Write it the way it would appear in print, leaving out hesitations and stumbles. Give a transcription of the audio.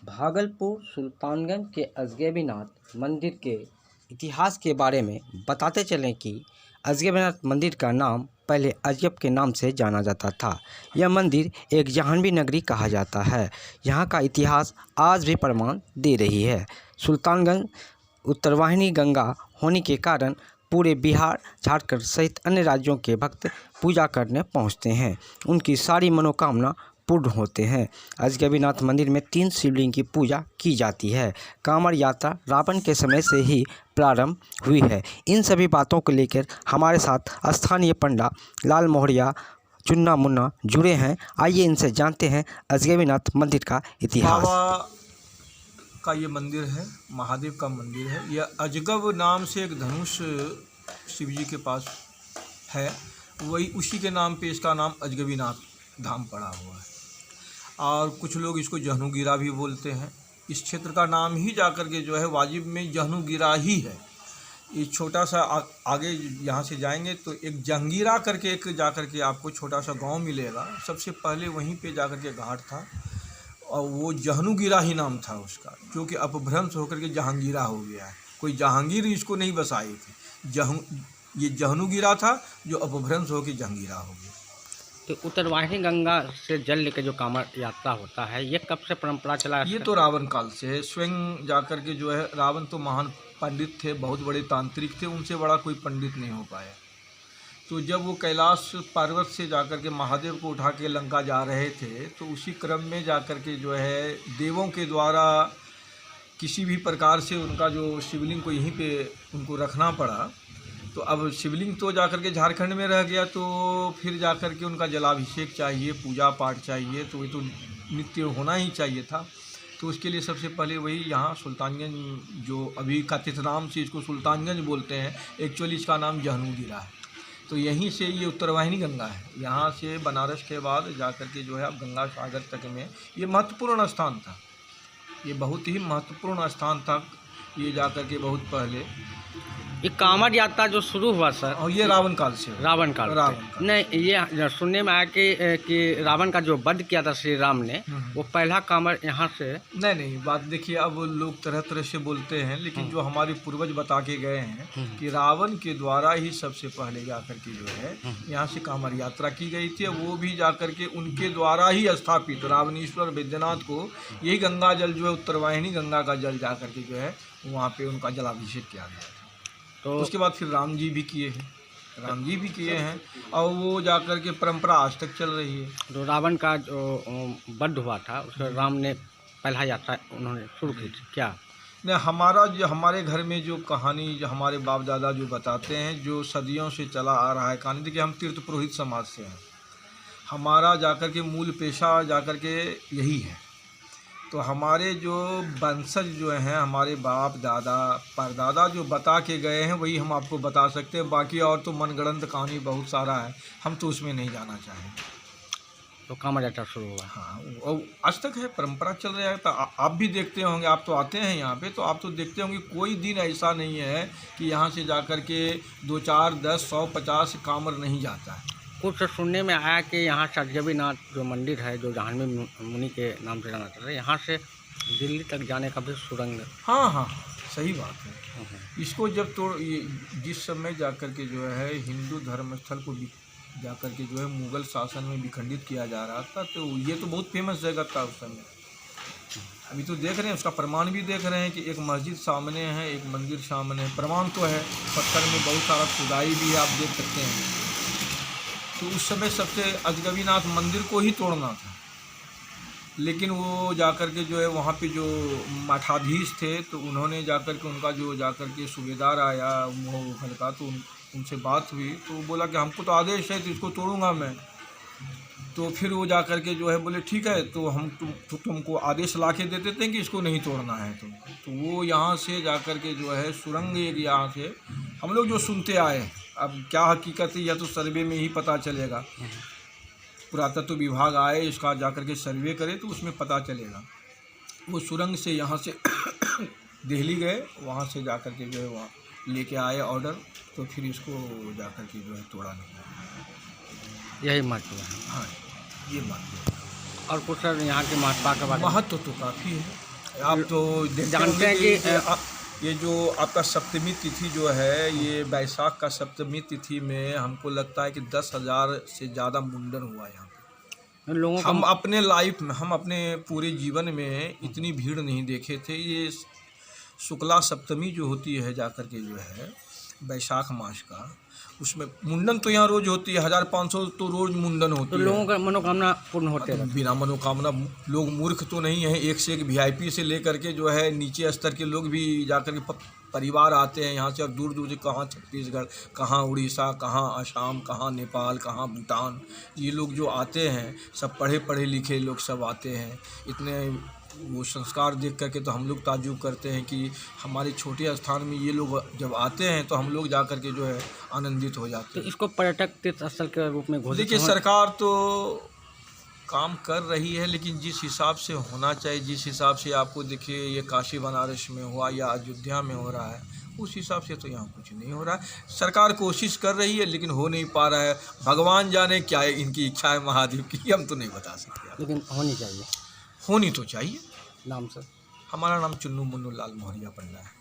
भागलपुर सुल्तानगंज के अजगैबीनाथ मंदिर के इतिहास के बारे में बताते चलें कि अजगैबीनाथ मंदिर का नाम पहले अजगब के नाम से जाना जाता था। यह मंदिर एक जाह्नवी नगरी कहा जाता है। यहाँ का इतिहास आज भी प्रमाण दे रही है। सुल्तानगंज उत्तरवाहिनी गंगा होने के कारण पूरे बिहार, झारखंड सहित अन्य राज्यों के भक्त पूजा करने पहुँचते हैं। उनकी सारी मनोकामना पूर्ण होते हैं। अजगैबीनाथ मंदिर में 3 शिवलिंग की पूजा की जाती है। कांवड़ यात्रा रावण के समय से ही प्रारंभ हुई है। इन सभी बातों को लेकर हमारे साथ स्थानीय पंडा लाल मोहरिया चुन्ना मुन्ना जुड़े हैं। आइए इनसे जानते हैं अजगैबीनाथ मंदिर का इतिहास। बाबा का ये मंदिर है, महादेव का मंदिर है। यह अजगब नाम से एक धनुष शिव जी के पास है, वही उसी के नाम पे इसका नाम अजगबीनाथ धाम पड़ा हुआ है। और कुछ लोग इसको जहनुगीरा भी बोलते हैं। इस क्षेत्र का नाम ही जाकर के जो है वाजिब में जहनुगीरा ही है। ये छोटा सा आगे यहाँ से जाएंगे तो एक जंगीरा करके एक जाकर के आपको छोटा सा गांव मिलेगा। सबसे पहले वहीं पे जाकर के घाट था और वो जहनुगीरा ही नाम था उसका, जो कि अपभ्रंश होकर के जहांगीरा हो गया है। कोई जहांगीर इसको नहीं बसाए थे। ये जहनुगीरा था जो अपभ्रंश होकर जहांगीरा हो गया। तो उत्तरवाहिनी गंगा से जल लेकर जो कांवड़ यात्रा होता है, ये कब से परंपरा चला है? ये तो रावण काल से है। स्वयं जाकर के जो है, रावण तो महान पंडित थे, बहुत बड़े तांत्रिक थे, उनसे बड़ा कोई पंडित नहीं हो पाया। तो जब वो कैलाश पर्वत से जाकर के महादेव को उठा के लंका जा रहे थे, तो उसी क्रम में जाकर के जो है देवों के द्वारा किसी भी प्रकार से उनका जो शिवलिंग को यहीं पे उनको रखना पड़ा। तो अब शिवलिंग तो जाकर के झारखंड में रह गया, तो फिर जाकर के उनका जलाभिषेक चाहिए, पूजा पाठ चाहिए, तो ये तो नित्य होना ही चाहिए था। तो उसके लिए सबसे पहले वही यहाँ सुल्तानगंज, जो अभी कथित नाम से इसको सुल्तानगंज बोलते हैं, एक्चुअली इसका नाम जहनुगीरा है। तो यहीं से ये उत्तरवाहिनी गंगा है। यहाँ से बनारस के बाद जाकर के जो है अब गंगा सागर तक में ये महत्वपूर्ण स्थान था। ये बहुत ही महत्वपूर्ण स्थान था। ये जाकर के बहुत पहले ये कांवड़ यात्रा जो शुरू हुआ सर, और ये रावण काल से। रावण काल नहीं, ये सुनने में आया कि रावण का जो वध किया था श्री राम ने, वो पहला कांवड़ यहाँ से। नहीं, बात देखिए, अब लोग तरह तरह से बोलते हैं, लेकिन जो हमारे पूर्वज बता के गए हैं कि रावण के द्वारा ही सबसे पहले जाकर के जो है यहाँ से कांवड़ यात्रा की गई थी। वो भी जाकर के उनके द्वारा ही स्थापित रावणेश्वर वैद्यनाथ को यही गंगा जल जो है उत्तरवाहिनी गंगा का जल जाकर के जो है वहाँ पे उनका जलाभिषेक किया गया था। तो उसके बाद फिर राम जी भी किए हैं, और वो जाकर के परंपरा आज तक चल रही है। तो रावण का जो वध हुआ था, उसका राम ने पहला यात्रा उन्होंने शुरू की थी क्या? नहीं, हमारे घर में जो कहानी जो हमारे बाप दादा जो बताते हैं, जो सदियों से चला आ रहा है कहानी, देखिए हम तीर्थ पुरोहित समाज से हैं। हमारा जाकर के मूल पेशा जाकर के यही है। तो हमारे जो वंशज जो हैं, हमारे बाप दादा परदादा जो बता के गए हैं, वही हम आपको बता सकते हैं। बाकी और तो मनगढ़ंत कहानी बहुत सारा है, हम तो उसमें नहीं जाना चाहेंगे। तो कांवड़ यात्रा शुरू हुआ। हाँ, और आज तक है, परंपरा चल रहा है। तो आप भी देखते होंगे, आप तो आते हैं यहाँ पे, तो आप तो देखते होंगे कोई दिन ऐसा नहीं है कि यहाँ से जाकर के 2, 4, 10, 100, 50 कांवड़ नहीं जाता है। कुछ सुनने में आया कि यहाँ से अजगैबीनाथ जो मंदिर है, जो जाह्नवी मुनि के नाम से जाना जाता है, यहाँ से दिल्ली तक जाने का भी सुरंग। हाँ, सही बात है। इसको जब जिस समय जाकर के जो है हिंदू धर्म स्थल को जाकर के जो है मुग़ल शासन में विखंडित किया जा रहा था, तो ये तो बहुत फेमस जगह था उस समय। अभी तो देख रहे हैं, उसका प्रमाण भी देख रहे हैं कि एक मस्जिद सामने है, एक मंदिर सामने है। प्रमाण तो है, पत्थर में बहुत सारा खुदाई भी है, आप देख सकते हैं। तो उस समय सबसे अजगबीनाथ मंदिर को ही तोड़ना था, लेकिन वो जाकर के जो है वहाँ पे जो मठाधीश थे, तो उन्होंने जाकर के उनका जो जाकर के सूबेदार आया मुगल का, तो उनसे बात हुई, तो बोला कि हमको तो आदेश है, तो इसको तोड़ूंगा मैं। तो फिर वो जाकर के जो है बोले ठीक है, तो हम तुमको आदेश ला के दे देते हैं कि इसको नहीं तोड़ना है तुम। तो वो यहाँ से जाकर के जो है सुरंग एक यहाँ से हम लोग जो सुनते आए, अब क्या हकीकत है या तो सर्वे में ही पता चलेगा। पुरातत्व विभाग आए, इसका जाकर के सर्वे करे तो उसमें पता चलेगा। वो सुरंग से यहाँ से दिल्ली गए, वहाँ से जाकर के जो है वहाँ लेके आए ऑर्डर, तो फिर इसको जाकर के जो है तोड़ा नहीं। यही महत्व है। हाँ, ये बात है। और कुछ सर यहाँ के महात्मा के बारे में? महत्व तो काफ़ी है। आप तो देखते जानते होंगे हैं कि ये जो आपका सप्तमी तिथि जो है, ये बैसाख का सप्तमी तिथि में हमको लगता है कि 10,000 से ज़्यादा मुंडन हुआ यहाँ पे। लोगों हम का अपने लाइफ में, हम अपने पूरे जीवन में इतनी भीड़ नहीं देखे थे। ये शुक्ला सप्तमी जो होती है जाकर के जो है बैसाख मास का, उसमें मुंडन तो यहाँ रोज होती है, 1500 तो रोज मुंडन तो होती है। लोगों का मनोकामना पूर्ण होते रहते हैं। बिना मनोकामना, लोग मूर्ख तो नहीं है, एक से एक वीआईपी से लेकर के जो है नीचे स्तर के लोग भी जाकर के परिवार आते हैं यहाँ से, और दूर दूर से, कहाँ छत्तीसगढ़, कहाँ उड़ीसा, कहाँ असम, कहाँ नेपाल, कहाँ भूटान, ये लोग जो आते हैं सब पढ़े पढ़े लिखे लोग सब आते हैं। इतने वो संस्कार देख करके तो हम लोग ताज्जुब करते हैं कि हमारे छोटे स्थान में ये लोग जब आते हैं तो हम लोग जा कर के जो है आनंदित हो जाते तो हैं। इसको पर्यटक तीर्थ स्थल के रूप में घोषित देखिए, सरकार तो काम कर रही है, लेकिन जिस हिसाब से होना चाहिए, जिस हिसाब से आपको देखिए ये काशी बनारस में हुआ या अयोध्या में हो रहा है, उस हिसाब से तो यहाँ कुछ नहीं हो रहा है। सरकार कोशिश कर रही है लेकिन हो नहीं पा रहा है। भगवान जाने क्या है इनकी इच्छा है महादेव की, हम तो नहीं बता सकते। लेकिन होनी चाहिए। होनी तो चाहिए। नाम सर? हमारा नाम चुन्नू मुन्नू लाल मोहरिया पंडा है।